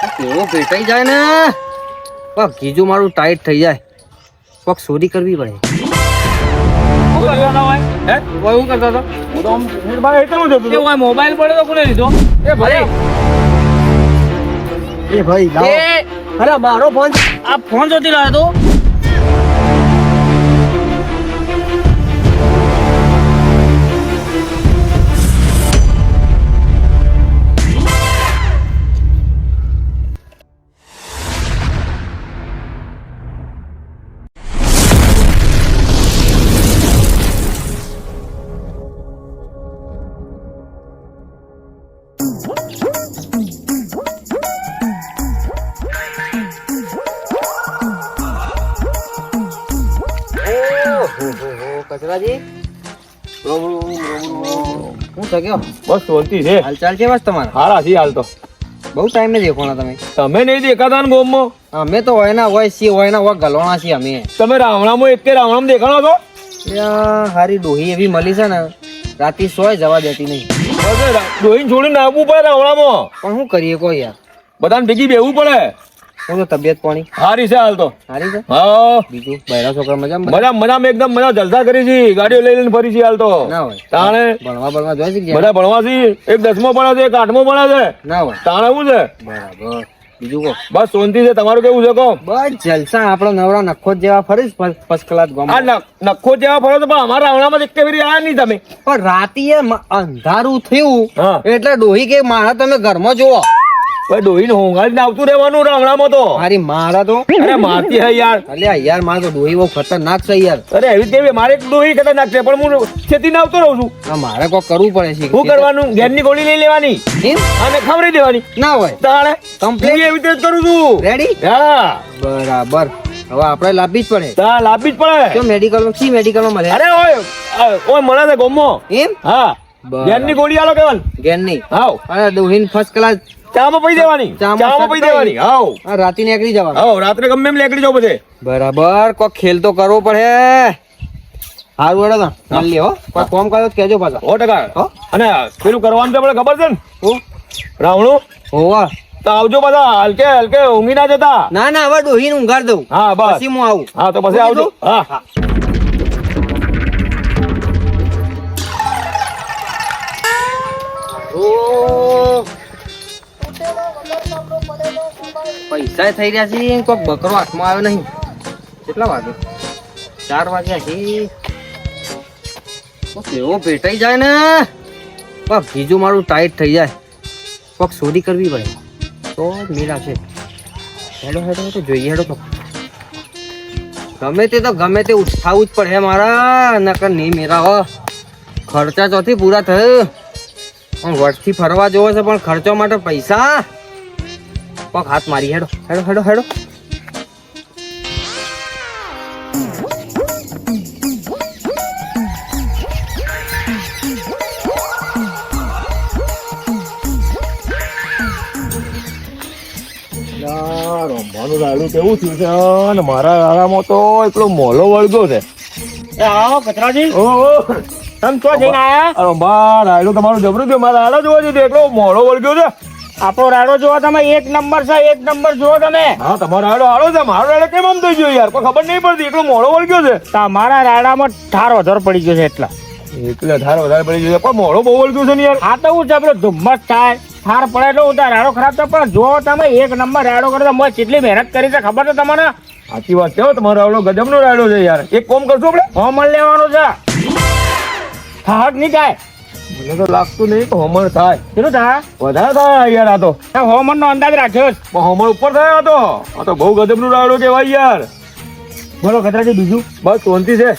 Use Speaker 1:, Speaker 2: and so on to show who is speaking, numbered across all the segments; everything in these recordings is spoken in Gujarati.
Speaker 1: કેવો ભેટાઈ જાય ને પગ ગીજું મારું ટાઈટ થઈ જાય પગ ચોરી કરવી પડે.
Speaker 2: શું કરવાનો હોય? હે?
Speaker 1: કોઈ શું કરતો હતો?
Speaker 2: હું તો આમ હેડબાર હેઠળ જતો હતો.
Speaker 1: એ હોય મોબાઈલ પડે તો કોને લીધો?
Speaker 2: એ ભાઈ
Speaker 3: એ ભાઈ લાવો. અરે મારો ફોન
Speaker 1: આ ફોન જોતી રહ્યો તો કચરાજી શું થયો?
Speaker 2: બસ શાંતિ છે.
Speaker 1: હાલચાલ છે બસ તમારા?
Speaker 2: હારા છીએ હાલ તો.
Speaker 1: બહુ ટાઈમ ને દેખોણા તમે.
Speaker 2: તમે નહીં દેખાતા ને ગોમમાં.
Speaker 1: અમે તો હોય ના હોય છીએ હોય ના હોય ગલોણા છીએ અમે.
Speaker 2: તમે રાવણામાં એક રાવણામાં દેખાણો છો.
Speaker 1: હારી ડોહી એવી મળી છે ને રાતી સોય જવા દેતી નહીં.
Speaker 2: ડોહીને છોડીને નાખવું પડે રાવણામાં.
Speaker 1: પણ શું કરીએ કોઈ યાર,
Speaker 2: બધાને ભેગી બેવું પડે.
Speaker 1: હું તો તબિયત પાણી
Speaker 2: હારી છે હાલ તો.
Speaker 1: સારી છે.
Speaker 2: હા
Speaker 1: બીજું બૈરા છોકરા મજામાં?
Speaker 2: મજામાં એકદમ મજા જલસા કરી છે. ગાડીઓ લઈ લઈને ફરી છે હાલ તો.
Speaker 1: ના હોય
Speaker 2: તાણે
Speaker 1: ભણવા ભણવા જોઈ છે
Speaker 2: બધા ભણવા છે. એક 10મો ભણે છે, એક 8મો ભણે છે.
Speaker 1: ના હોય
Speaker 2: તાણે શું છે?
Speaker 1: બરાબર. બીજું કહો.
Speaker 2: બસ શાંતિ છે. તમારું કેવું છે કહો?
Speaker 1: બસ જલસા. આપણો નવરા નખો જેવા ફરીશ ફર્સ્ટ ક્લાસ ગામ.
Speaker 2: આ નખો જેવા ફરો તો પણ અમારા રાવણામાં એક ફેરી આયા નહીં તમે.
Speaker 1: પણ રાતીએ અંધારું થયું
Speaker 2: હા.
Speaker 1: એટલે ડોહી કે મારા તમે ઘરમાં જોવો.
Speaker 2: ભાઈ ડોહીને હોંગાળી ને આવતું રહેવાનું રાવણામાં તો.
Speaker 1: મારી મારા તો
Speaker 2: અરે મારતી હે યાર.
Speaker 1: અલ્યા યાર મારે તો ડોહી બહુ ખતરનાક છે યાર.
Speaker 2: અરે એવી કેવી મારે એક ડોહી ખતરનાક છે પણ હું ખેતી આવતો રહું છું.
Speaker 1: આ મારે કોઈ કરવું પડે છે.
Speaker 2: શું કરવાનું? ઘેરની ગોળી લઈ લેવાની
Speaker 1: એમ?
Speaker 2: અને ખવડાવી દેવાની.
Speaker 1: ના હોય
Speaker 2: તાણે
Speaker 1: Complete?
Speaker 2: હું એવી રીતે જ કરું છું.
Speaker 1: રેડી?
Speaker 2: હા
Speaker 1: બરાબર. હવે આપણે લાવવી જ પડે.
Speaker 2: તા લાવવી જ પડે.
Speaker 1: જો મેડિકલમાં સી મેડિકલમાં મળે?
Speaker 2: અરે ઓય ઓય મળે છે ગોમમાં.
Speaker 1: એમ?
Speaker 2: હા
Speaker 1: બરાબર.
Speaker 2: ઘેરની ગોળી આલો કેવલ.
Speaker 1: ગેન નહીં.
Speaker 2: હાવ
Speaker 1: અને ડોહીને ફર્સ્ટ ક્લાસ
Speaker 2: ચામાં પી દેવાની. ચામાં પી દેવાની. હાવ
Speaker 1: રાતી નીકળી જવાનું.
Speaker 2: હાવ રાત્રે ગમે એમ લેકડી જાવ બધે.
Speaker 1: બરાબર. કોઈ ખેલ તો કરવો પડે. હારું હેડો ના ચાલી હો. કોઈ કોમ કર્યો તો કહેજો પાછા.
Speaker 2: 100%.
Speaker 1: હો?
Speaker 2: અને પેલું કરવાનું તો આપણે ખબર છે ને
Speaker 1: હો?
Speaker 2: રાવણું
Speaker 1: હોવા.
Speaker 2: તો આવજો બધા. હલકે હલકે ઊંઘી ના જતા.
Speaker 1: ના ના હવે ડોહીને ઊંઘાડ દઉં
Speaker 2: હા બસ.
Speaker 1: પછી હું આવું.
Speaker 2: હા તો પછી આવજો. હા
Speaker 1: પૈસા થઈ રહ્યા છે. કોઈ બકરો હાથમાં આવ્યો નહીં. કેટલા વાગે? 4 વાગ્યા છે. કેવો ભેટાઈ જાય ને પગ બીજું મારું ટાઈટ થઈ જાય પગ ચોરી કરવી પડે તો મેળા છે. હેડો હેડો હેડો જોઈએ હેડો. તો ગમે તે ઉઠાવવું જ પડે મારા નકર નહીં મેરા હો. ખર્ચા ચોથી પૂરા થયો. પણ વર્ષથી ફરવા જોવો છે પણ ખર્ચો માટે પૈસા. પગ હાથ મારી. હેડો હેડો હેડો હેડો.
Speaker 2: રમવાનું રાયડું કેવું થયું છે અને મારા રાડામાં તો એટલો મોલો વળગ્યો છે.
Speaker 3: આવો કચરાજી.
Speaker 2: ઓહો
Speaker 3: તમે તો જઈને આયા?
Speaker 2: અરે બા રાયડું તમારું જબરું થયું. મારા રાડા જોવા જઈએ એટલો મોલો વળગ્યો છે.
Speaker 3: આપણો રાડો જોવો તમે. 1 નંબર છે. 1 નંબર જોવો તમે.
Speaker 2: હા તમારો રાડો હારો છે. મારો રાડો કેમ આમ થઈ ગયો યાર? કોઈ ખબર નહીં પડતી. એટલો મોડો વળગ્યો છે.
Speaker 3: તમારા રાડામાં ઠાર વધારે પડી ગયો છે એટલા.
Speaker 2: એટલે ધારો વધારે પડી ગયો છે પણ મોડો બહુ વળગ્યો છે ને યાર.
Speaker 3: આ તો હું છે પેલો ધુમ્મસ થાય ઠાર પડે એટલે હું રાડો ખરાબ થાય. પણ જો તમે 1 નંબર રાડો કરો તો મેં કેટલી મહેનત કરી છે ખબર છે તમને?
Speaker 2: સાચી વાત છે. તમારો રાડો ગજબનો રાડો છે યાર. એક કોમ કરશું આપણે.
Speaker 3: હોમણ લેવાનું છે. થાક નહીં થાય.
Speaker 2: મને તો લાગતું નહીં કે હોમણ થાય.
Speaker 3: કેટલું થાય?
Speaker 2: વધારે થાય યાર. આ તો
Speaker 3: હોમણ નો અંદાજ રાખ્યો છે.
Speaker 2: પણ હોમણ ઉપર થાય. આ તો બહુ ગજબનું રાડો કહેવાય યાર.
Speaker 3: બોલો કચરાજી બીજું?
Speaker 2: બસ શાંતિ છે.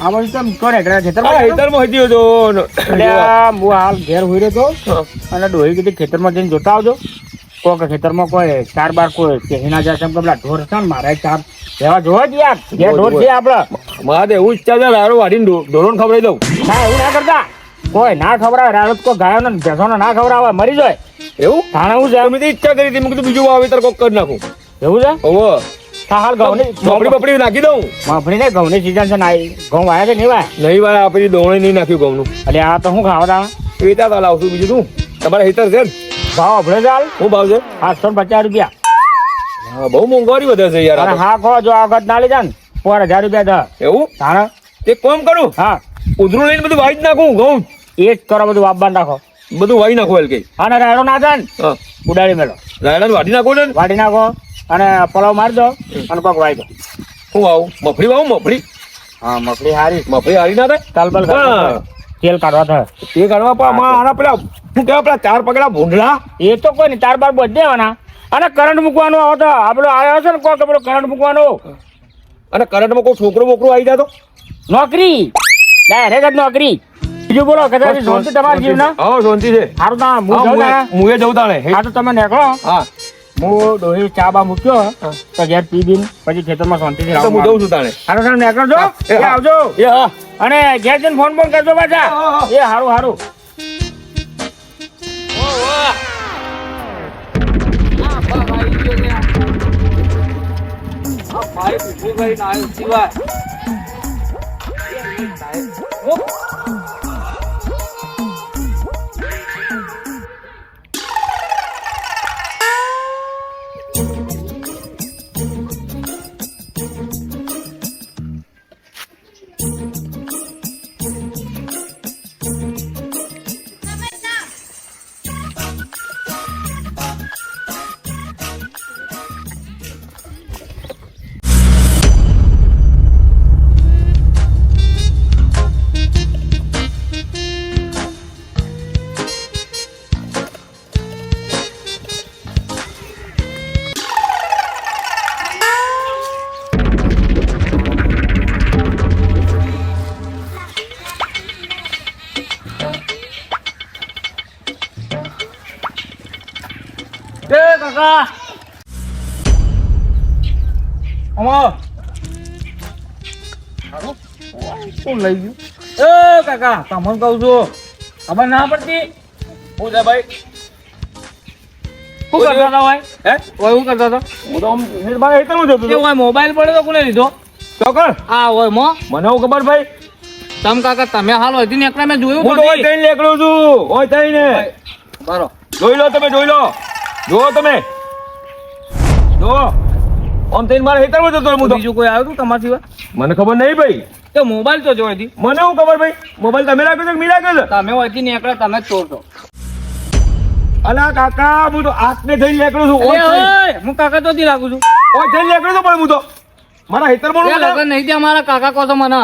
Speaker 3: આ બધું કેમ કરે
Speaker 2: આ હેતરમાં હતી તો
Speaker 3: હું હાલ ઘેર હોઈ રહ્યો હતો અને ડોહી કીધી ખેતરમાં જઈને જોતા આવજો. કોઈ ખેતરમાં કોઈ 4 બાર કોઈ કહી ના જાય. કેમ કે પેલા ઢોર છે ને મારા 4 રહેવા જોવા જ યાર. ઘેર ઢોર છે આપડે.
Speaker 2: મારે તો એવું જ ચાલે. રાડો વાઢીને ઢોરોને ખવડાવી દઉં.
Speaker 3: ના એવું ના કરતા. કોઈ ના ખવડાવે. રાડો કોઈ ગાયો ને ભેંસો ના ખવડાવે મરી જાય.
Speaker 2: એવું
Speaker 3: થાણે હું છે.
Speaker 2: મેં તો ઈચ્છા કરી હતી. મેં કીધું બીજું વાવેતર કોક કરી નાખું.
Speaker 3: એવું છે?
Speaker 2: ઓહો
Speaker 3: હાલ ઘઉંની
Speaker 2: બપડી નાખી દઉં.
Speaker 3: મગફળી ને ઘઉંની સીઝન છે. ના ઘઉં વાયા છે નહીં વાય?
Speaker 2: નહીં ભાઈ આપણી દોણે નહીં નાખ્યું ઘઉંનું.
Speaker 3: એટલે આ તો શું ખાવા તા?
Speaker 2: વેચાતા લાવશું બીજું શું. તમારે હેતર છે ને?
Speaker 3: ભાવ ભલે ચાલ
Speaker 2: શું ભાવ છે?
Speaker 3: 850 રૂપિયા.
Speaker 2: હા, બહુ મોંઘવારી વધે છે યાર આ
Speaker 3: અને
Speaker 2: તો.
Speaker 3: હા ખો જો આ વખત ના લઈ જા ને 1000 રૂપિયા દે.
Speaker 2: એવું
Speaker 3: તારે
Speaker 2: એક કામ કરું,
Speaker 3: હા
Speaker 2: ઉધરું લઈને બધું વાઈ જ નાખું ઘઉં
Speaker 3: એ જ કરો બધું વાપવા નાખો.
Speaker 2: બધું વાઈ નાખો એલ કે
Speaker 3: અને રાયડો ના જાય ને
Speaker 2: હા
Speaker 3: ઉડાડી મેલો
Speaker 2: રાયડાને વાટી નાખો ને.
Speaker 3: વાટી નાખો અને પલાવ મારી દો અને કોક વાઈ દો.
Speaker 2: શું આવું મફળી વાવું મફળી
Speaker 3: હા મફળી હારી
Speaker 2: મફળી હારી ના થાય
Speaker 3: તલબલ
Speaker 2: હા.
Speaker 3: તેલ કાઢવા થાય.
Speaker 2: તે કાઢવા પા આના પેલા શું કહેવાય પેલા 4 પગલા ભૂંડલા
Speaker 3: એ તો કોઈ નહીં તાર બાર બધે દેવાના અને કરંટ મૂકવાનો આવો તો આપણો આવ્યો છે ને કોક પેલો કરંટ મૂકવાનો
Speaker 2: અને કરંટમાં કોઈ છોકરો બોકરો આવી જાય તો
Speaker 3: નોકરી ડાયરેક્ટ જ નોકરી. બીજું બોલો કદાચ શાંતિ તમારા જીવના
Speaker 2: હા શાંતિ છે.
Speaker 3: સારું તા હું
Speaker 2: હા,
Speaker 3: જાઉં તાણે.
Speaker 2: મુએ જવું તાણે
Speaker 3: હા તો તમે નીકળો
Speaker 2: હા
Speaker 3: હું ડોહી ચા બા મૂક્યો તો ઘેર પી બીન પછી ખેતરમાં શાંતિથી
Speaker 2: તો હું
Speaker 3: રાઉન્ડ
Speaker 2: જઉં છું તાણે
Speaker 3: હારું તમે નીકળજો
Speaker 2: એ
Speaker 3: એ
Speaker 2: હા.
Speaker 3: આવજો
Speaker 2: એ હા
Speaker 3: અને ઘેર જઈને ફોન ફોન કરજો પાછા
Speaker 2: હા, હા.
Speaker 3: એ હારું હારું એ કાકા અમા કોણ લઈ ગયું? એ કાકા તમને કહું છું ખબર ના પડતી
Speaker 2: શું છે ભાઈ?
Speaker 3: શું કરતા હતા ભાઈ?
Speaker 2: હે
Speaker 3: ઓય શું કરતા હતા?
Speaker 2: હું તો આમ નિર્ભય હેતરમાં જતો
Speaker 3: એ
Speaker 2: હતો.
Speaker 3: ઓય મોબાઈલ પડ્યો તો કોને લીધો?
Speaker 2: ચોકડ
Speaker 3: આ ઓય મો
Speaker 2: મને હું ખબર ભાઈ
Speaker 3: તમ કાકા તમે હાલ હતી ને એકલા મેં જોયું
Speaker 2: હું તો ઓય થઈને નીકળું છું ઓય થઈને
Speaker 3: બરો
Speaker 2: જોઈ લો તમે જોઈ લો જુઓ તમે જુઓ આમ થઈને મારા હેતરમાં જતો હું તો
Speaker 3: બીજું કોઈ આવ્યું હતું તમારા સિવાય?
Speaker 2: મને ખબર નહીં ભાઈ
Speaker 3: તો મોબાઈલ તો જોઈ હતી
Speaker 2: મને હું ખબર ભાઈ મોબાઈલ તમે રાખ્યો છે કે મેં રાખ્યો છે?
Speaker 3: તમે ઓયથી નીકળ્યા તમે જ ચોર છો.
Speaker 2: અલા કાકા હું તો આટલે થઈને નીકળું છું ઓય
Speaker 3: અરે
Speaker 2: થઈને.
Speaker 3: ઓય, હું કાકા તો રાખું છું
Speaker 2: ઓય થઈને નીકળ્યો છું પણ હું તો મારા હેતરમાં
Speaker 3: એ લગન નહીં ત્યાં મારા કાકા કહો છો મને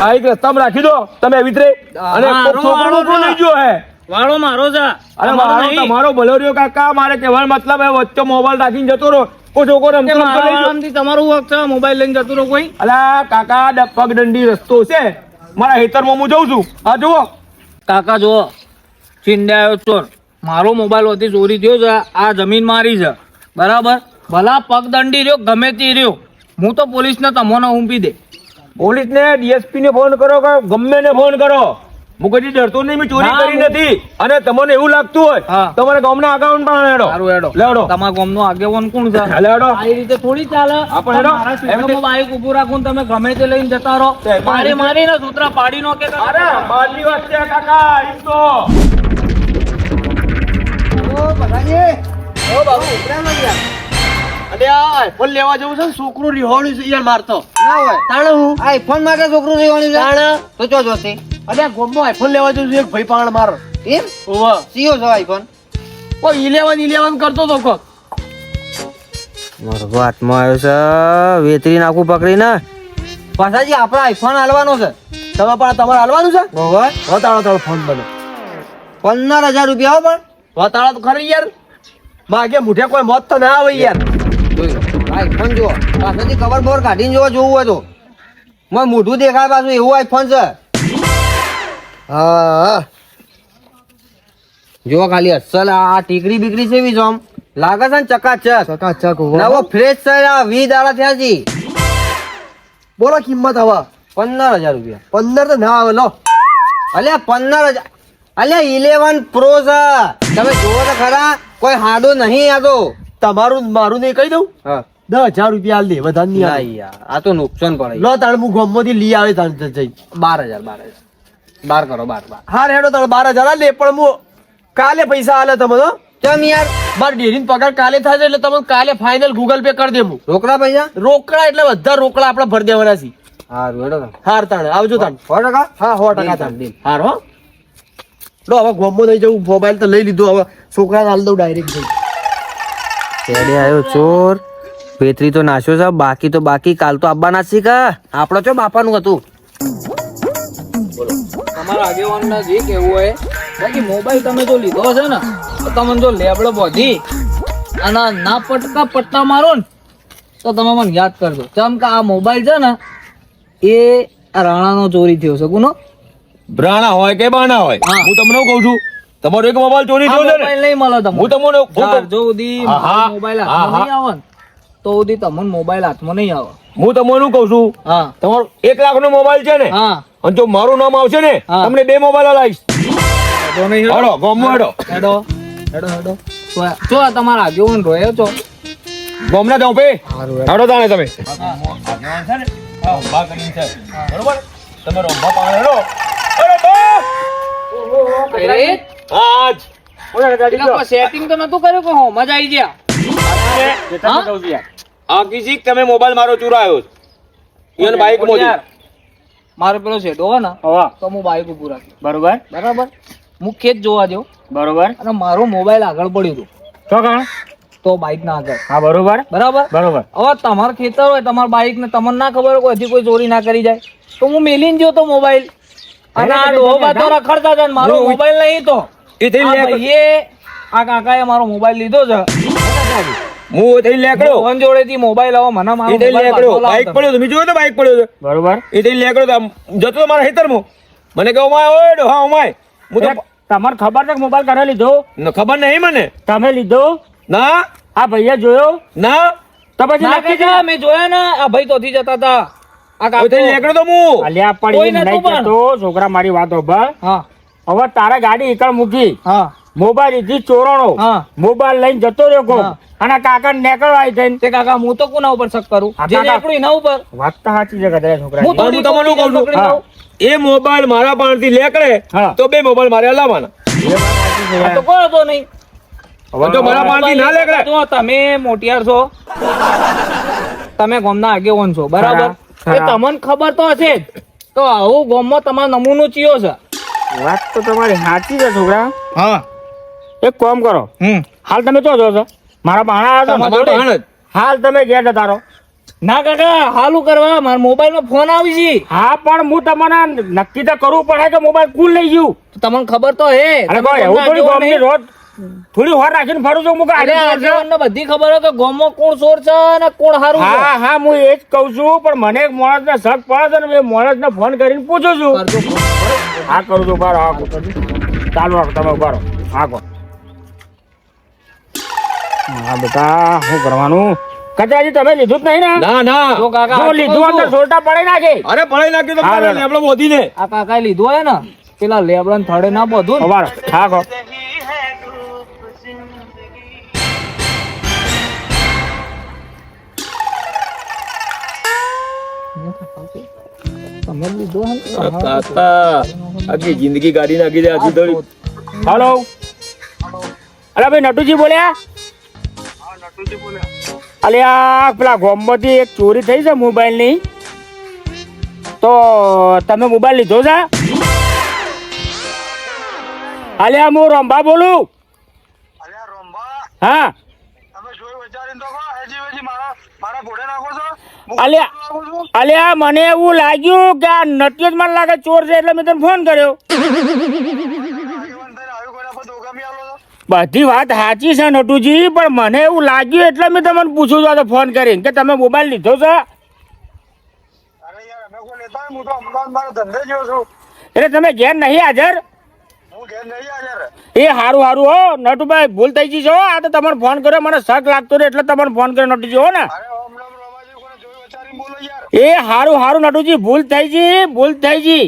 Speaker 2: આ એક રસ્તામાં રાખી દો તમે વિતરે અને
Speaker 3: મારો
Speaker 2: કોક છોકરો
Speaker 3: વાળો
Speaker 2: બોકરો
Speaker 3: છે.
Speaker 2: લઈ ગયો હે
Speaker 3: વાળો મારો છે
Speaker 2: અરે
Speaker 3: તમારો
Speaker 2: મારો
Speaker 3: નહીં.
Speaker 2: તમારો ભલો રહ્યો કાકા મારે કહેવાનો મતલબ હે વચ્ચે મોબાઈલ રાખીને જતો રહો કોઈ છોકરો રમતો
Speaker 3: કે
Speaker 2: રમતો
Speaker 3: મારા
Speaker 2: લઈ ગયો.
Speaker 3: આરામથી તમારું વર્ક છે મોબાઈલ લઈને જતું રહો કોઈ
Speaker 2: અલા કાકા પગદંડી રસ્તો છે મારા હેતરમાં હું જઉં છું આ જુઓ
Speaker 3: કાકા જો ચીંડાયો ચોર મારો મોબાઈલ હતી ચોરી થયો છે આ જમીન મારી છે બરાબર ભલા પગદંડી રહ્યો ગમે તે રહ્યો હું તો પોલીસને તમને ઊંપી દે
Speaker 2: પોલીસને ડીએસપી ને ફોન કરો કે ગમે ને ફોન કરો હું કદી ડરતો નહીં મેં ચોરી
Speaker 3: ના,
Speaker 2: કરી નથી અને તમને એવું લાગતું હોય
Speaker 3: હા.
Speaker 2: તમારે ગામના અકાઉન્ટ પણ લેડો
Speaker 3: સારું હેડો
Speaker 2: લેડો
Speaker 3: તમારા ગામનો આગેવાન કોણ છે
Speaker 2: હા, લેડો
Speaker 3: આ રીતે થોડી ચાલે
Speaker 2: પણ હેડો.
Speaker 3: મારા સૂત્રમાં બાઈક ઊભું રાખું ને તમે ગમે તે લઈને જતા રહો
Speaker 2: તે પણ
Speaker 3: મારી મારીને સૂત્ર પાડી નો કે
Speaker 2: અરે બહારની વાત છે કાકા એમ તો
Speaker 1: અરે આ આઈફોન લેવા જવું છે ને છોકરું રિહોણું છે યાર મારતો ના હોય તાણે હું આઈફોન માટે છોકરું રિહોણું છે તાણે તો ચો જોતી અરે ગોમમાં આઈફોન લેવા જવું છે એક ભાઈ પાણ મારો એમ ઓવા સીઓ છો આઈફોન ઓ 11 કરતો તો કોક મારો વાતમાં આવ્યો છે વેતરી નાખું પકડીને પાછાજી આપણે આઈફોન હાલવાનો છે તમે પણ તમારે હાલવાનું છે ઓવા તાળો ફોન બનો 15000 રૂપિયા હો પણ તાળો તો ખરી યાર માગે મુઠે કોઈ મોત તો ના આવે યાર જોઈ લો આઈફોન જુઓ પાછળથી કવર બોર કાઢીને જોવા જોવું હોય તો મને મોઢું દેખાય પાછું એવું આઈફોન છે હા જો ખાલી અસલ આ ટીકડી બીકડી છે એવી જોમ લાગે છે ને ચકાચક નવો ફ્રેશ છે આ 20 દાડા થયા છે બોલો કિંમત હવે 15000 રૂપિયા 15 તો ના આવે લો અલ્યા 15000 અલ્યા 11 પ્રો છે તમે જોવો તો ખરા કોઈ હાડો નહીં આ તો
Speaker 4: તમારું મારું નહીં કહી દઉં
Speaker 1: હા
Speaker 4: 10,000 રૂપિયા હાલ દે વધારે નહીં
Speaker 1: ના
Speaker 4: હાલે.
Speaker 1: યાર આ તો નુકસાન પડે
Speaker 4: લો તાણ હું ગોમમાંથી લઈ આવે તાણ જઈ
Speaker 1: 12000 12 કરો 12
Speaker 4: હાર હેડો તાણ 12,000 હાલ દે પણ હું કાલે પૈસા આલે તમે હો.
Speaker 1: કેમ યાર
Speaker 4: માર ડેરીનો પગાર કાલે થાય છે એટલે તમને કાલે ફાઇનલ ગૂગલ પે કરી દે હું.
Speaker 1: રોકડા પૈસા
Speaker 4: રોકડા એટલે બધા રોકડા આપણે ભરી દેવાના છે.
Speaker 1: હારું હેડો તાણ.
Speaker 4: હાર તાણે આવજો તાણે.
Speaker 1: 100%?
Speaker 4: હા 100%
Speaker 1: દિલ,
Speaker 4: તાણે.
Speaker 1: દિલ.
Speaker 4: હાર હો. લો હવે ગોમો નહીં જવું, મોબાઈલ તો લઈ લીધો, હવે છોકરાને હાલ દઉં ડાયરેક્ટ જઈ.
Speaker 1: શેડે આવ્યો ચોર. પેતરી તો નાશ્યો છે, બાકી તો બાકી, કાલ તો આવવાના જ છે કે આપણો ચો બાપાનું હતું.
Speaker 5: તમારા આગેવાનના જે કહેવું હોય બાકી મોબાઈલ તમે જો લીધો છે ને તો તમને જો લેબડો બોધી અને ના પટકા પટ્ટા મારો ને તો તમે મને યાદ કરજો. કેમ કે આ મોબાઈલ છે ને એ આ રાણાનો ચોરી થયો છે. કોનો?
Speaker 2: બ્રાણા હોય કે બાણા હોય,
Speaker 5: હા.
Speaker 2: હું તમને કહું છું, તમારો એક મોબાઈલ ચોરી
Speaker 5: આ
Speaker 2: થયો છે ને,
Speaker 5: મોબાઈલ નહીં મળે તમને.
Speaker 2: હું તમને
Speaker 5: ચાર જો સુધી
Speaker 2: હા, હા.
Speaker 5: મોબાઈલ
Speaker 2: હા,
Speaker 5: હાથમાં
Speaker 2: હા.
Speaker 5: નહીં આવે ને તો સુધી તમને મોબાઈલ હાથમાં નહીં આવે.
Speaker 2: હું તમને કહું છું,
Speaker 5: હા
Speaker 2: તમારો 1 લાખ નો મોબાઈલ છે ને,
Speaker 5: હા
Speaker 2: અને જો મારું નામ આવશે ને,
Speaker 5: હા.
Speaker 2: તમને 2 મોબાઈલ લાવીશ.
Speaker 5: તો નહીં હેડો.
Speaker 2: હેડો ગોમમાં હેડો.
Speaker 5: હેડો હેડો હેડો જો આ તમારા આગેવાન રોયો છો.
Speaker 2: ગોમના જાઉં પે
Speaker 5: હારું
Speaker 2: હેડો તાણે તમે. આગેવાન છે ને, આ ઊભા કરીને છે. બરોબર? તમે રંભા પાડે હેડો. હેડો તો.
Speaker 5: અરે
Speaker 2: હા જ.
Speaker 5: પેલા સેટિંગ તો નતું કર્યું કે હો મજા આવી ગયા.
Speaker 3: ખેતરમાં જવું છે યાર.
Speaker 2: આ કીધી કે તમે મોબાઈલ મારો ચોરાયો છે. ઈવન બાઈક મોજી.
Speaker 5: યાર, મારો પેલો શેડો હોય ને
Speaker 3: હવા.
Speaker 5: તો હું બાઈક ઉભું રાખ્યું
Speaker 3: બરોબર
Speaker 5: બરાબર. હું ખેત જોવા જાઉં
Speaker 3: બરોબર.
Speaker 5: અને મારો મોબાઈલ આગળ પડ્યું હતું
Speaker 3: તો કાણ?
Speaker 5: તો બાઈક ના આગળ
Speaker 3: હા બરોબર
Speaker 5: બરાબર.
Speaker 3: બરોબર.
Speaker 5: હવે તમારું ખેતર હોય તમારા બાઈક ને તમને ના ખબર હોય હજી કોઈ ચોરી ના કરી જાય તો હું મેલીને ગયો તો મોબાઈલ અને આ ડોહો બાતો રખડતા હતા ને મારો
Speaker 2: જો,
Speaker 5: મોબાઈલ નહીં તો
Speaker 2: એ થઈ
Speaker 5: આ
Speaker 2: લે.
Speaker 5: ભાઈએ આ કાકાએ મારો મોબાઈલ લીધો છે.
Speaker 2: હું થઈ લેકડો.
Speaker 5: ફોન જોડેથી મોબાઈલ હવે મને મારો
Speaker 2: એ થઈ
Speaker 5: મોબાઈલ
Speaker 2: લેકડો.
Speaker 5: પાછો લાવો
Speaker 2: બાઈક
Speaker 5: તમે.
Speaker 2: પડ્યો તમે જોયો તો બાઈક પડ્યો છે.
Speaker 3: બરોબર.
Speaker 2: એ થઈ લેકડો તો આમ જતો તો મારા ખેતરમાં. મને કહે ઓમાય ઓય ડોહા ઓમાય. હું તો
Speaker 3: તમારે ખબર છે કે મોબાઈલ કરે લીધો?
Speaker 2: ખબર નહીં મને.
Speaker 3: તમે લીધો?
Speaker 2: ના
Speaker 3: આ ભૈયા જોયો?
Speaker 2: ના
Speaker 3: તો પછી
Speaker 5: ના
Speaker 3: નક્કી
Speaker 5: કાકા, મેં જોયા ને આ ભાઈ તોથી જતા હતા આ
Speaker 2: કોઈ થઈ
Speaker 5: કાકો.
Speaker 2: લેકડો તો હું.
Speaker 3: અલ્યા
Speaker 5: કોઈ
Speaker 3: પડી
Speaker 5: નતું
Speaker 3: નહીં
Speaker 5: પણ.
Speaker 3: કહેતો, છોકરા મારી વાત હોભળ.
Speaker 5: હા
Speaker 3: હવે તારા ગાડી એકળ મૂકી,
Speaker 5: હા
Speaker 3: મોબાઈલ લીધી ચોરાણો,
Speaker 5: હા.
Speaker 3: મોબાઈલ લઈને જતો રહ્યો કોક.
Speaker 5: હા.
Speaker 3: અને કાકા નેકળ આવી થઈને.
Speaker 5: તે કાકા હું તો કોના ઉપર શક કરું
Speaker 3: હા,
Speaker 5: જે
Speaker 3: કાકા.
Speaker 5: નીકળ્યું એના ઉપર
Speaker 3: વાત તો સાચી છે કદાચ છોકરા.
Speaker 5: હું
Speaker 2: પણ હું તમને કહું છું,
Speaker 5: પકડી લઉં.
Speaker 2: એ મોબાઈલ મારા પાસેથી લેકડે
Speaker 3: હા.
Speaker 2: તો 2 મોબાઈલ મારે લાવવાના.
Speaker 5: આ તો કોઈ હતો નહીં.
Speaker 2: જો મારા પાસેથી ના લેકડે.
Speaker 5: જો તમે મોટિયાર છો તમે ગામના આગેવાન છો બરાબર.
Speaker 3: ખરા.
Speaker 5: એ તમને ખબર તો હશે જ. તો આવું ગામમાં તમારો નમૂનો ચિયો છે.
Speaker 3: વાત તો તમારી સાચી છે છોકરા.
Speaker 5: હા
Speaker 3: એક કામ કરો, હાલ તમે તો જો છો મારા બાણા આવ્યા છો ને?
Speaker 2: મારા પાસેથી જ.
Speaker 3: હાલ તમે ઘેર જતા રહો.
Speaker 5: ના કાકા હાલું કરવા મારા મોબાઈલમાં ફોન આવી છે.
Speaker 3: હા પણ હું તમને નક્કી તો કરવું પડે કે મોબાઈલ કુલ લઈ ગયું.
Speaker 5: તો તમને ખબર તો હે.
Speaker 3: અરે
Speaker 5: તમે
Speaker 3: કોઈ એવું
Speaker 5: ગામના
Speaker 3: થોડી
Speaker 5: આગેવાન
Speaker 3: ગામની
Speaker 5: નહીં.
Speaker 3: રોજ થોડી હોર રાખીને ફરું છું. મુકા
Speaker 5: અરે આગેવાનને બધી ખબર હોય કે ગામમાં કોણ ચોર છે અને કોણ હારું છે.
Speaker 3: હા હા હું એ જ કહું છું, પણ મને એક માણસને શક પડે છે ને મેં માણસને ફોન કરીને પૂછું છું.
Speaker 5: કરજો ફોન.
Speaker 3: હા કરું છું, બારો હા ચાલુ રાખો તમે બારો હા કહો. હા બેટા શું કરવાનું? કચાજી તમે લીધું જ નહીં ને?
Speaker 2: ના ના
Speaker 5: જો કાકા
Speaker 3: જો
Speaker 5: હાચું
Speaker 3: લીધું
Speaker 5: કહું
Speaker 3: અંદર
Speaker 5: છું.
Speaker 3: છોટા પડી નાખે.
Speaker 2: અરે પડાઈ નાખ્યું તો
Speaker 3: હા,
Speaker 2: મારે
Speaker 3: ના.
Speaker 2: લેબડો બોધીને.
Speaker 5: આ કાકાએ લીધું હોય ને પેલા લેબડન થડે ના બધું ને.
Speaker 3: બારો હા કહો.
Speaker 5: તમે લીધું હે ને?
Speaker 2: કાકા આખી જિંદગી ગાડી નાખી દે આખી થોડી.
Speaker 3: હલો અરે ભાઈ નટુજી બોલ્યા? અલ્યા પેલા ગોમમાંથી એક ચોરી થઈ છે મોબાઈલ ની, તો તમે મોબાઈલ લીધો છે? અલ્યા હું રંભા બોલું. હા અલ્યા અલ્યા મને એવું લાગ્યું કે આ નટ્યો જ મને લાગે ચોર છે એટલે મેં તને ફોન કર્યો. બધી વાત સાચી છે નટુજી, પણ મને એવું લાગ્યું એટલે મેં તમને પૂછું છું આ ફોન કરીને કે તમે મોબાઈલ લીધો છે. એટલે તમે ઘેર નહીં હાજર? એ હારું હારું હો નટુભાઈ, ભૂલ થઈ ગઈ છે હો. આ તો તમારે ફોન કર્યો, મને શક લાગતો રહ્યો એટલે તમારે ફોન કર્યો નટુજી હો ને. એ હારું હારું નટુજી, ભૂલ થઈ ગઈ ભૂલ થઈ ગઈ.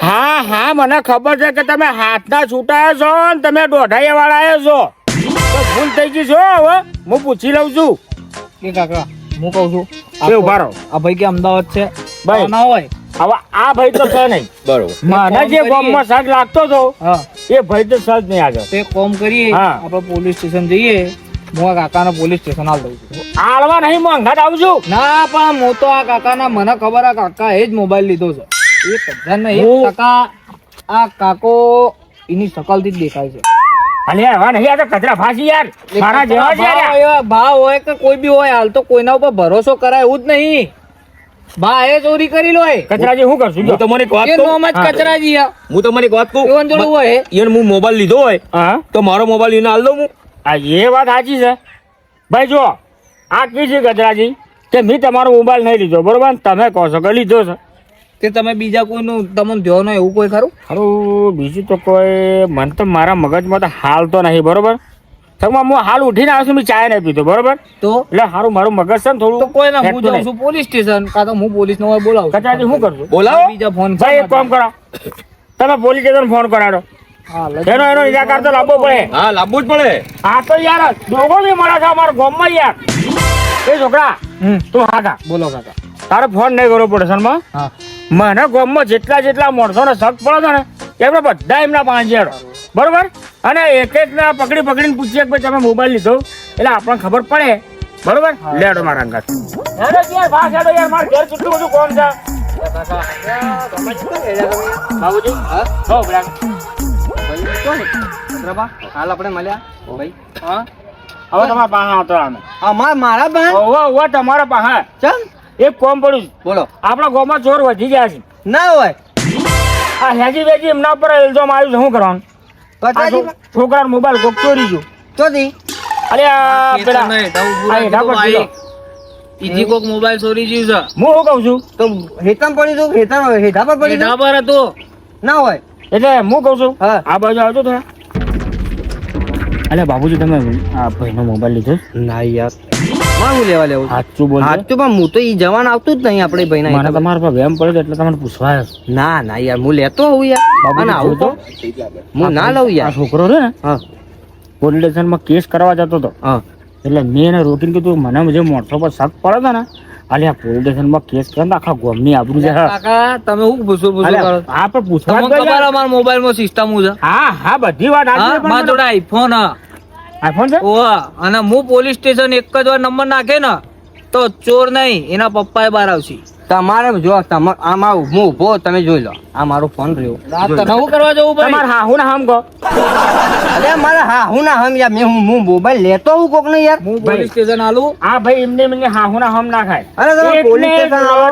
Speaker 3: હા હા મને ખબર છે કે તમે હાથના છૂટાયા છો ને તમે દોઢાઈ વાળા છો, તો ભૂલ થઈ ગઈ છે હો. હવે હું પૂછી લઉં છું.
Speaker 5: એ કાકા હું કઉ છું
Speaker 3: એ ઉભા રહો.
Speaker 5: આ ભાઈ કે અમદાવાદ છે
Speaker 3: ભાઈ.
Speaker 5: ના હોય
Speaker 3: હવે આ ભાઈ તો છે નહીં
Speaker 2: બરોબર
Speaker 3: મને જે ગામમાં સજ લાગતો હતો
Speaker 5: હા
Speaker 3: એ ભાઈ તો સજ નહીં આગળ
Speaker 5: તો એક કામ કરીએ
Speaker 3: હા.
Speaker 5: આપણે પોલીસ સ્ટેશન જઈએ હું આ કાકાને પોલીસ સ્ટેશન હાલ દઉં છું
Speaker 3: આલવા નહીં મોંઘા જ આવશું
Speaker 5: ના પણ હું તો આ કાકાના મને ખબર આ કાકા એ જ મોબાઈલ લીધો છે 1,000 આ કાકો એની શકલથી જ દેખાય છે
Speaker 3: અને હવે નહીં આ તો કચરા ફાસી યાર મારા જેવા છે યાર.
Speaker 5: ભાવ હોય કે કોઈ બી હોય હાલ તો કોઈના ઉપર ભરોસો કરાય એવું જ નહીં બા એ ચોરી કરી લો
Speaker 3: કચરાજી શું કરશું
Speaker 2: હું તમને એક વાત
Speaker 5: એ
Speaker 2: કહું
Speaker 5: નોમ જ કચરાજી આ.
Speaker 2: હું તમને એક વાત કહું
Speaker 5: એવન જોડે હોય
Speaker 2: ઈયન હું મોબાઈલ લીધો હોય
Speaker 3: હા
Speaker 2: તો મારો મોબાઈલ એને હાલ દઉં હું
Speaker 3: આ એ વાત સાચી છે ભાઈ જો આ કી છે ગજરાજી કે મેં તમારો મોબાઈલ નહીં લીધો બરોબર તમે કહો છો કે લીધો છે
Speaker 5: તે તમે બીજા કોઈનું તમને ધ્યાન હોય એવું કોઈ ખરું
Speaker 3: ખરું બીજું તો કોઈ મને તો મારા મગજમાં તો હાલ તો નહીં બરોબર થકમાં હું હાલ ઉઠીને આવ્યો છું મેં ચાય નહીં પીધો બરોબર
Speaker 5: તો
Speaker 3: એટલે સારું મારું મગજ છે ને
Speaker 5: તો
Speaker 3: થોડું
Speaker 5: કોઈ ના હું
Speaker 3: હેઠું
Speaker 5: જાઉં
Speaker 3: નહીં.
Speaker 5: છું પોલીસ સ્ટેશન કાં તો હું પોલીસ નો હોય બોલાવું છું.
Speaker 3: કચાજી શું કરશું
Speaker 2: બોલાવો
Speaker 5: બીજા ફોન
Speaker 3: ભાઈ એક કામ કરો તમે પોલીસ સ્ટેશન ફોન કરાડો
Speaker 5: હા લઈ
Speaker 3: એનો નિરાકાર તો લાવવો પડે
Speaker 2: હા લાવવું જ પડે
Speaker 3: આ તો યાર દોગો બી મળે છે અમારા ગામમાં યાર એ છોકરા તું હાકા
Speaker 5: બોલો કાકા
Speaker 3: તારે ફોન નહીં કરવો પડે સરમાં
Speaker 5: હા
Speaker 3: મને ગામમાં જેટલા માણસોને શક પડે છે ને એમને બધા એમના પાંચેડો બરોબર અને એક ના પકડીને પૂછીએ કે ભાઈ તમે મોબાઈલ લીધો એટલે આપણને ખબર પડે બરોબર લેડો મારા અંગાત યાર મારે ઘેર કેટલું બધું કોમ છે બાબુજી હો બરાબર
Speaker 1: હાલ આપણે મળ્યા ભાઈ હા
Speaker 3: હવે તમારા પાસે આવતો અમે
Speaker 1: મારા બહેન
Speaker 3: ઓવા તમારા પાસે
Speaker 1: ચમ
Speaker 3: એક કોમ પડ્યું છે.
Speaker 1: બોલો
Speaker 3: આપણા ગામમાં ચોર વધી ગયા છે
Speaker 1: ના હોય
Speaker 3: આ હેજી વેજી એમના ઉપર ઇલ્ઝામ આવ્યું છે શું કરવાનું આ
Speaker 1: કચાજી
Speaker 3: છોકરાનો મોબાઈલ કોક ચોરી ગયો
Speaker 1: ચોથી
Speaker 3: અરે આ પેલા
Speaker 5: ખેતરનો હેઠા ઊભું
Speaker 3: આ
Speaker 5: રાખી
Speaker 3: હેઠા
Speaker 5: તો
Speaker 3: પર
Speaker 5: ભાઈ. ઈજી કોક મોબાઈલ ચોરી ગયું છે
Speaker 3: હું શું કહું છું
Speaker 1: તો હેતામ પડી તો હેઠા પર પડી
Speaker 5: હેઠા પર હતો
Speaker 1: ના હોય
Speaker 3: એટલે હું કહું છું
Speaker 1: હા.
Speaker 3: આ બાજુ આવજો થોડા અલે બાબુજી તમે આ ભાઈનો મોબાઈલ લીધો
Speaker 1: ના યાર મારું લેવા લેવું
Speaker 3: સાચું બોલ
Speaker 1: સાચું પણ હું તો ઈ જવાન આવતું જ નહીં આપણે ભાઈ
Speaker 3: મને તમારા પર વેમ પડ્યો એટલે તમને પૂછવા આવ્યો.
Speaker 1: ના ના યાર હું લેતો હોઉં યાર
Speaker 3: બાબુજી
Speaker 1: અને આવું તો હું ના લઉં
Speaker 3: આ
Speaker 1: યાર
Speaker 3: છોકરો છે ને
Speaker 1: હા
Speaker 3: પોલીસ સ્ટેશનમાં કેસ કરવા જતો હતો
Speaker 1: હા
Speaker 3: એટલે મેં એને રોકીને કીધું મને જે મોટો પર શક પડે છે ને અલે આ પોલીસ સ્ટેશનમાં કેસ કરે ને આખા ગામની આબરૂ છે
Speaker 5: કાકા તમે શું પૂછો
Speaker 3: અલે,
Speaker 5: કરો
Speaker 3: હા પણ પૂછવા
Speaker 5: તમને
Speaker 3: જ દો
Speaker 5: ખબર
Speaker 3: યાર.
Speaker 5: અમારા મોબાઈલ માં સિસ્ટમ છે
Speaker 3: હા હા બધી વાત
Speaker 5: હા
Speaker 3: સાચી છે,
Speaker 5: મારા
Speaker 3: પણ
Speaker 5: જોડે આઈફોન હા
Speaker 3: આઈફોન છે
Speaker 5: ઓવા અને હું પોલીસ સ્ટેશન એક જ વાર નંબર નાખે ને તો ચોર નહીં એના પપ્પા એ બહાર આવશે
Speaker 1: તમારે જો આમાં હું ઉભો તમે જોઈ લો આ મારો ફોન રહ્યો
Speaker 5: તને શું કરવા જવું ભાઈ
Speaker 3: તમારે હા હું ને હામ કહો
Speaker 1: અરે મારે હા હું ના હમ યાર હું મોબાઈલ લેતો હું કોક ને યાર
Speaker 5: હું પોલીસ સ્ટેશન આલું
Speaker 3: આ ભાઈ એમને હા હું ના હામ ના ખાય
Speaker 1: અરે તમે
Speaker 3: એક
Speaker 1: પોલીસ
Speaker 3: ને
Speaker 1: સ્ટેશન આવો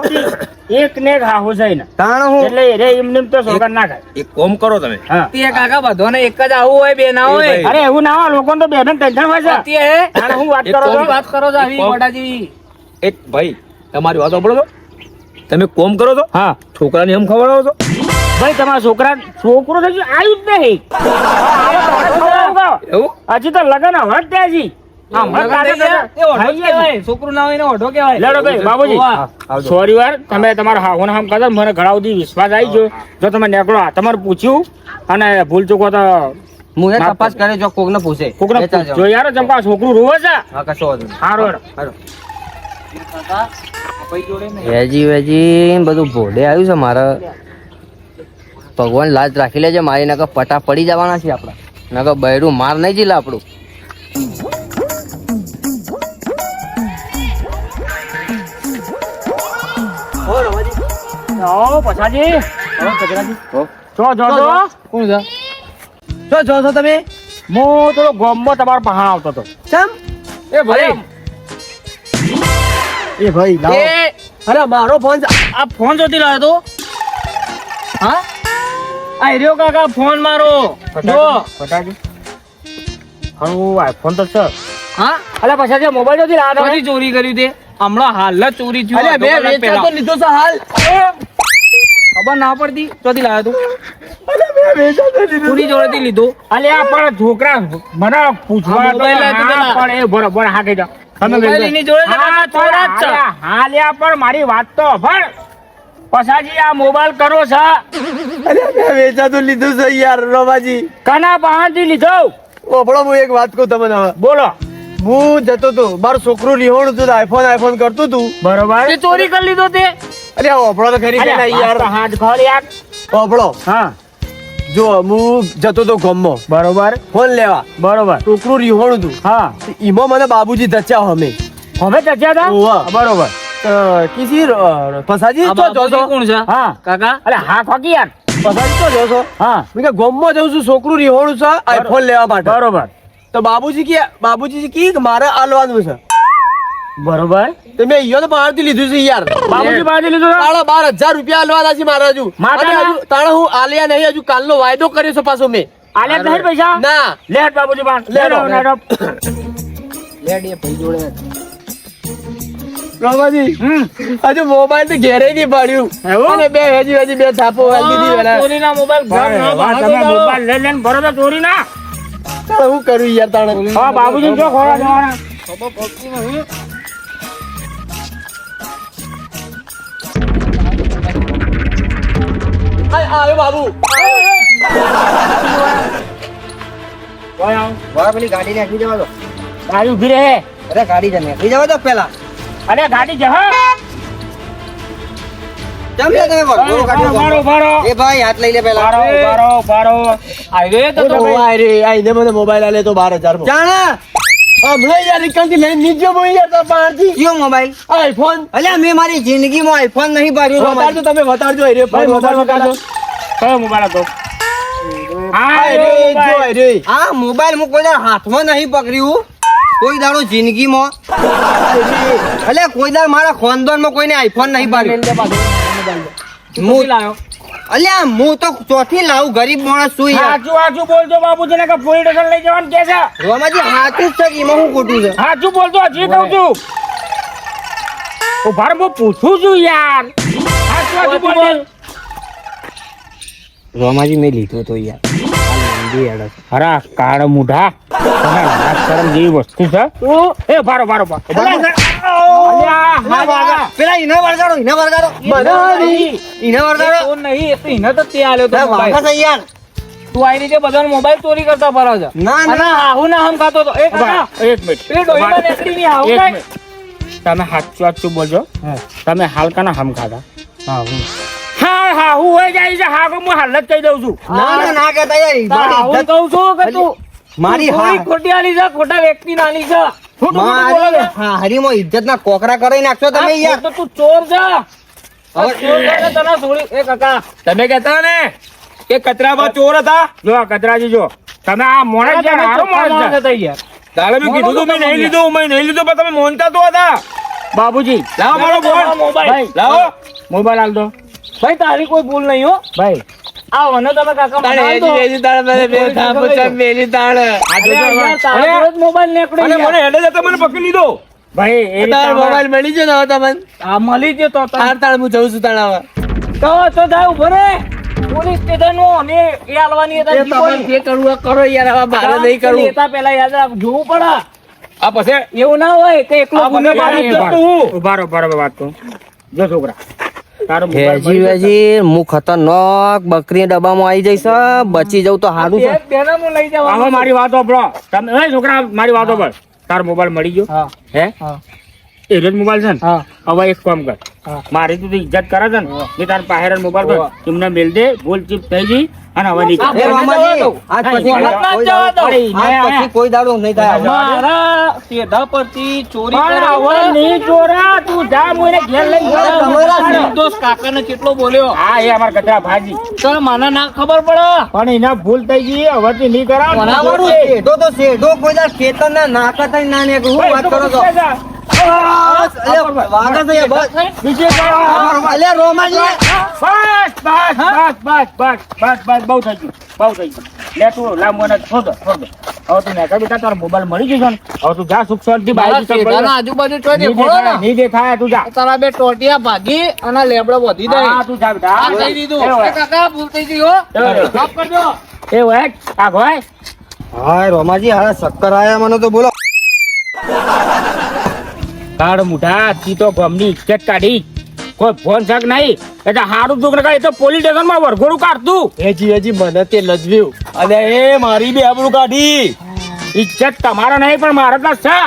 Speaker 3: એક એક ને એક હા હું છે ને
Speaker 1: તાણ હું
Speaker 3: એટલે રે એમને તો સોગન ના ખાય
Speaker 2: એક કોમ કરો તમે
Speaker 3: હા
Speaker 5: તે કાકા બધાને એક જ આવું હોય બે ના હોય
Speaker 2: ભાઈ.
Speaker 3: અરે એવું ના હોય લોકોને તો બે બે ટેન્શન હોય છે
Speaker 5: તે હે
Speaker 3: તાણે હું વાત
Speaker 2: એક
Speaker 3: કરો
Speaker 2: કોમ
Speaker 3: છો
Speaker 5: વાત કરો છો આવી
Speaker 2: કોમ.
Speaker 5: મોટા જેવી
Speaker 2: એક ભાઈ તમારી વાત સાંભળો છો તમે કોમ કરો છો
Speaker 3: હા
Speaker 2: છોકરાની એમ ખવડાવો છો
Speaker 3: ભાઈ તમારા છોકરો થઈ ગયો આવ્યું જ નહીં
Speaker 2: એવું
Speaker 3: હજી તો લગન હવે જ ત્યાં જી
Speaker 5: લગન થઈ ગયા? એ ઓઢો જ કહેવાય. છોકરું ના હોય ને ઓઢો કહેવાય.
Speaker 3: લેડો ભાઈ બાબુજી
Speaker 5: ઓવા.
Speaker 3: સોરી વાર તમે તમારા હા હું હામ કદમ મને ઘણા સુધી વિશ્વાસ આવી ગયો જો તમે નીકળો તમારે પૂછ્યું અને ભૂલ ચૂકો તો
Speaker 1: હું એ તપાસ કરે જો કોક ને પૂછે
Speaker 3: કોકને
Speaker 1: લેતા જાઓ.
Speaker 3: પૂછજો યાર ચંપા છોકરું રોવે છે
Speaker 1: હા કશો વાંધો નહીં.
Speaker 3: સારું હેડો.
Speaker 1: હાલો.
Speaker 5: કાકા, ભાઈ જોડે નહીં.
Speaker 1: વેજી વેજી બધું ભોડે આવ્યું છે મારે ભગવાન લાજ રાખી લેજે મારી નકર પટા પડી જવાના છે આપડા નકર બૈરું માર નહીં જીલા આપણું
Speaker 3: આવો પછાજી આવો કચરાજી જો જો જો
Speaker 5: કોણ છે?
Speaker 4: શું જો છો તમે
Speaker 3: હું થોડો ગોમમાં તમારા પાસે આવતો હતો
Speaker 4: ચમ
Speaker 5: એ ભાઈ
Speaker 4: એ ભાઈ લાવો.
Speaker 5: એ
Speaker 4: અરે મારો ફોન છે.
Speaker 5: આ ફોન જોતી લાવ્યો તો હા આ રહ્યો કાકા ફોન મારો જો
Speaker 3: પછાજી હારું આઈફોન તો છે
Speaker 5: હા
Speaker 3: અલે પછાજી મોબાઈલ નથી લાવ્યા
Speaker 5: કોની ચોરી કર્યું તે હમણાં હાલ જ ચોરી થયું
Speaker 4: અરે
Speaker 5: અડધો
Speaker 4: મેં
Speaker 5: કલાક
Speaker 4: વેચાતો
Speaker 5: પહેલા.
Speaker 4: લીધો છે હાલ
Speaker 5: ખબર ના પડતી ચોથી લાવ્યો તું
Speaker 4: અરે મેં વેચાતો લીધો
Speaker 5: કોની જોડેથી લીધું
Speaker 3: અલે આ પણ છોકરા મને પૂછવા
Speaker 5: હા,
Speaker 3: તો
Speaker 5: મોબાઈલ લાવ્યો તો
Speaker 3: હા,
Speaker 5: પેલા.
Speaker 3: પણ એ બરોબર હા કહી દો તમે
Speaker 5: મોબાઈલ
Speaker 3: કહી દો.
Speaker 5: એની જોડે છે,
Speaker 3: હા,
Speaker 5: કાકા, ચોર જ છે.
Speaker 3: હા લ્યા પણ મારી વાત તો પણ પછાજી આ મોબાઈલ કરો છે
Speaker 4: અરે મેં વેચાતો લીધું છે યાર રોમાજી
Speaker 3: કના પાસેથી લીધો
Speaker 4: ઓપડો હું એક વાત કહું તમને હવે
Speaker 3: બોલો
Speaker 4: હું જતો હતો મારું છોકરું રિહોણું હતું આઈફોન કરતું હતું
Speaker 3: બરોબર
Speaker 5: તે ચોરી કરી લીધો તે
Speaker 4: અરે ઓભળો તો ખરી પેલા યાર
Speaker 3: હાથ ખોલ યાર.
Speaker 4: ઓભળો
Speaker 3: હા
Speaker 4: જો હું જતો તો ગામમાં
Speaker 3: બરોબર
Speaker 4: ફોન લેવા
Speaker 3: બરોબર
Speaker 4: છોકરું રીહોણું હતું
Speaker 3: હા
Speaker 4: ઈમાં મને બાબુજી ધચ્યા અમે
Speaker 3: હવે ચચ્યા હતા
Speaker 4: ઓવા.
Speaker 3: બરોબર
Speaker 4: કિસી પસાજી
Speaker 5: આ
Speaker 4: તો જો
Speaker 5: બાપુજી
Speaker 4: છો
Speaker 5: કોણ છે
Speaker 3: હા
Speaker 5: કાકા
Speaker 3: અરે હા ખોકી યાર
Speaker 4: પસાજી તો જો છો
Speaker 3: હા
Speaker 4: મેં કે ગામમાં જઉં છું છોકરું રીહોણું છે આઈફોન લેવા માટે
Speaker 3: બરોબર
Speaker 4: તો બાબુજી કી કે મારે આલવાનું છે
Speaker 3: બરોબર
Speaker 4: તો મેં ઈયો તો બહારથી લીધું છે યાર
Speaker 3: બાબુજી બાજી લીધું છે?
Speaker 4: તાળા 12,000 રૂપિયા આલવાના છે મારા હજુ
Speaker 3: માતાના?
Speaker 4: અને હજુ તાળા હું આલ્યા નહીં હજુ કાલનો વાયદો કર્યો છે પાછો મેં
Speaker 3: આલ્યા જ નહીં પૈસા
Speaker 4: ના
Speaker 3: લે હેડ બાબુજી બાન
Speaker 4: લે
Speaker 3: લે
Speaker 4: હેડ.
Speaker 3: હેડ.
Speaker 5: લેડ એ ભાઈ જોડે
Speaker 4: રમાજી હજુ મોબાઈલ તો ઘેરે નહીં પડ્યું
Speaker 3: એવું?
Speaker 4: અને બે થાપો વાગી દીધી વેલા.
Speaker 5: ચોરીના મોબાઈલ
Speaker 3: ભાઈ, વાહ, તમે મોબાઈલ લઈ લઈને ભરો તો ચોરી ના
Speaker 4: તાણે હું કરું યાર તાણે
Speaker 3: હા બાબુજી જો ખોરા જવાના
Speaker 5: ખબર પડતી નહીં
Speaker 4: આવ્યો બાબુ
Speaker 3: કોઈ આવ.
Speaker 1: વાહ, પેલી ગાડી નાખી જવા દો.
Speaker 3: ગાડી ઉભી રહે
Speaker 1: અરે ગાડી જ નાખી જવા દો પેલા.
Speaker 3: અરે ગાડી જહા
Speaker 1: કેમ લે તમે વળગોળો કાઢ્યો
Speaker 3: બારો
Speaker 1: છો?
Speaker 3: બારો
Speaker 1: એ ભાઈ હાથ લઈ લે પેલા.
Speaker 3: બારો
Speaker 5: હાઈવે તો
Speaker 4: ઓ આય રે આઈને મને મોબાઈલ આલે તો 12,000 માં
Speaker 1: જાણે
Speaker 4: હમણાં યાર રિકલથી લઈને નીચે બોઈ યાર તો બહારથી
Speaker 1: કયો મોબાઈલ?
Speaker 4: આઈફોન
Speaker 1: અલ્યા મેં મારી જિંદગીમાં આઈફોન નહીં ભર્યો
Speaker 4: વતાડજો તમે વતાડજો એ રે
Speaker 3: ભાઈ
Speaker 4: ફોન
Speaker 3: મોબાઈલ
Speaker 4: વતાડજો
Speaker 3: વતાડો કયો મોબાઈલ હતો હા
Speaker 4: આય રે જો આય રે
Speaker 1: આ મોબાઈલ હું કોઈ દાડો હાથમાં નહીં પકડ્યું કોઈ દાડો જિંદગીમાં. અલ્યા કોઈ દાડો મારા ખાનદાનમાં કોઈને આઈફોન નહીં ભર્યો.
Speaker 5: હું લાયો
Speaker 1: અલ્યા હું તો ચોથી લાવું, ગરીબ માણસ છું યાર.
Speaker 3: સાચું સાચું બોલજો બાબુજીને કે પોલીસ સ્ટેશન લઈ જવાનું કે છે
Speaker 1: રોમાજી હાચું જ છે કે એમાં શું ખોટું છે?
Speaker 3: સાચું બોલજો હજી કહું છું ઉભા રહો, હું પૂછું છું યાર સાચું બોલ
Speaker 1: રોમાજી મેં લીધો તો યાર.
Speaker 3: અરે કાળ મુઢા તને લાજ શરમ જેવી વસ્તુ છે એ ભારો ભારો
Speaker 1: પેલા ઈને વળગાડો, ઈને વળગાડો. ઈને વળગાડો.
Speaker 5: તો નહીં એ તો એને તો તે આલ્યો તો
Speaker 1: ના,
Speaker 5: મોબાઈલ.
Speaker 1: વાંકા છે યાર.
Speaker 5: તું આવી રીતે બધાનો મોબાઈલ ચોરી કરતા ફરો છે
Speaker 1: ના, ના.
Speaker 5: અને હાહુ ના હમ ખાતો તો એ કાકા
Speaker 3: એક મિનિટ
Speaker 5: પેલી ડોહીમાં નેકડીની હાહુ
Speaker 3: એક
Speaker 5: ખાય.
Speaker 3: મિનિટ તમે સાચું બોલજો તમે હાલ કાના હમ ખાધા હા હા હું હોય જાય છે હા હું હાલ જ કહી દઉં છું
Speaker 1: ના, ના, ના કહેતા યાર.
Speaker 5: તારા હાહુ
Speaker 1: મારી
Speaker 5: કહું છું કે તું
Speaker 1: મારી
Speaker 5: ચોરી
Speaker 1: હા-
Speaker 5: ખોટી આલી છે ખોટા વ્યક્તિ ના આલી છે ખોટું ખોટું બોલે
Speaker 1: મારી
Speaker 5: છે.
Speaker 1: હારીમાં ઇજ્જતના કોકરા કરી નાખશો તમે
Speaker 5: આ
Speaker 1: યાર.
Speaker 5: તો તું ચોર છે આ
Speaker 1: હવે-
Speaker 5: ચોર છે તને છોડી એ કાકા
Speaker 2: તમે કહેતા ને કે કચરામાં ચોર હતા
Speaker 3: જો કચરાજી જો તમે આ મોણસ છે હારો મોણસ છે
Speaker 5: થઈ ગયા
Speaker 2: તારે મેં કીધું તું મેં નહીં લીધું પણ તમે મોનતા તો હતા.
Speaker 3: બાબુજી
Speaker 2: લાવો મારો ફોન.
Speaker 5: મોબાઈલ
Speaker 2: લાવો
Speaker 3: મોબાઈલ આલ દો
Speaker 5: ભાઈ તારી કોઈ ભૂલ નહીં હો
Speaker 3: ભાઈ
Speaker 5: આ વને તમે કાકા મને આલ દો.
Speaker 3: આ
Speaker 5: અરે
Speaker 3: જોજો
Speaker 5: યાર, તારા જોડે જ મોબાઈલ નીકળ્યો
Speaker 2: અને
Speaker 5: યાર.
Speaker 2: મને હેડે જતા મને પકડી લીધો.
Speaker 3: ભાઈ એ
Speaker 4: તાર મોબાઈલ મળી ગયો ને હવે તમને
Speaker 5: આ મળી ગયો તો
Speaker 4: તાર તાર હું જઉં છું તાણ હવે
Speaker 5: તો જાય ઉભો રે પોલીસ સ્ટેશન નો ને એ આલવાની હતા
Speaker 4: એ તમારે જે કરવું હોય કરો યાર હવે મારે નહીં કરવું
Speaker 5: લેતા પહેલા યાદ રાખ જોવું પડે
Speaker 2: આ પછી
Speaker 5: એવું ના હોય કે એકલો
Speaker 2: આ
Speaker 5: ગુનેગાર
Speaker 2: બધા
Speaker 5: જ
Speaker 2: બાજુ
Speaker 5: જતો.
Speaker 3: ઉભા રહો બરાબર વાત કહું જો છોકરા તારો મોબાઈલ
Speaker 1: વેજી વેજી હું ખતરનાક બકરી ડબ્બામાં આવી જઈશ બચી જવું તો સારું છે.
Speaker 5: બે બેનાનું લઈ જવાનું.
Speaker 3: આવો મારી વાતો સાંભળો તમે એ છોકરા મારી વાતો સાંભળ તારો મોબાઈલ મળી ગયો
Speaker 5: હા
Speaker 3: હે
Speaker 5: હા
Speaker 3: એ જ મોબાઈલ છે ને
Speaker 5: હા
Speaker 3: હવે એક કામ કર
Speaker 5: હા.
Speaker 3: મારી તું ઇજ્જત કરે છે ને એ તાર પહેર મોબાઈલ પર તમને મેલ દે ભૂલ ચૂક થઈ ગઈ અને હવે નીકળ
Speaker 1: એ મામાજી, આજ પછી
Speaker 5: ના
Speaker 1: કોઈ
Speaker 5: જવા દો.
Speaker 1: દાડો- આજ પછી કોઈ દાડો નહીં થાય.
Speaker 5: મારા સીધા પરથી ચોરી
Speaker 3: પણ
Speaker 5: કરી
Speaker 3: હવે નહીં ચોરા તું જા હું એને ઘેર લઈ
Speaker 5: અરે
Speaker 3: જાઉં.
Speaker 5: તમારા નિર્દોષ કાકાને કેટલો બોલ્યો
Speaker 3: હા એ અમારા કચરા ભાજી
Speaker 5: તો મને ના ખબર પડે
Speaker 3: પણ એના ભૂલ થઈ ગઈ હવેથી નહીં કરાવ
Speaker 5: બરાબર.
Speaker 1: શેઢો તો શેઢો કોઈ દાડો ખેતરના નાકા થઈને ના નીકળે. હું વાત કરો છો? અલ્યા, વાગા છે યાર, બસ. અલ્યા, રોમાજી.
Speaker 3: બસ બહુ થઈ ગયું બહુ થઈ ગયું લે તું લાંબો ને છોડ હવે તું નેકળ બેટા તારો મોબાઈલ મળી ગયો ને હવે તું જા સુખ શાંતિ
Speaker 5: મારા શેઢાના આજુબાજુ ચોય દેખો ને.
Speaker 3: નહીં દેખાય તું જા
Speaker 5: તારા બે ટોટિયા ભાગી અને લેબડો વધી દે
Speaker 3: હા તું જા બેટા
Speaker 5: આ કહી દીધું
Speaker 3: એ હોય.
Speaker 5: એ કાકા ભૂલ થઈ ગઈ હો માફ કરજો
Speaker 3: એ હોય આ ભાઈ
Speaker 1: હાય રોમાજી, હારા ચક્કર આયા મને તો બોલો.
Speaker 3: કાળ મુઠા તી તો ગમની ઇજ્જત કાઢી કોઈ ફોન શક નહીં એટલે હારું દુઃખ નકા એ તો પોલીસ સ્ટેશન માં વરઘોડું કાઢતું
Speaker 4: હજી મને તે લજવ્યું અને એ મારી બી આબરૂ કાઢી
Speaker 3: ઇજ્જત તમારા નહીં પણ મારા તો છે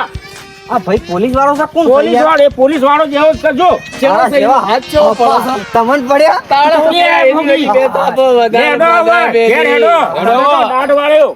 Speaker 1: આ ભાઈ પોલીસ વાળો છે કોણ
Speaker 3: પોલીસ વાળો એ પોલીસ વાળો જેવો જ કરજો
Speaker 1: કેવા છે?
Speaker 5: હાથ ચેવો પડે છે?
Speaker 1: તમને પડ્યા
Speaker 5: તાળા
Speaker 3: એ
Speaker 5: બે તાપો વધારે
Speaker 3: હેડો હવે, ઘેર હેડો.
Speaker 5: હેડો.
Speaker 3: દાઢ વાળ્યો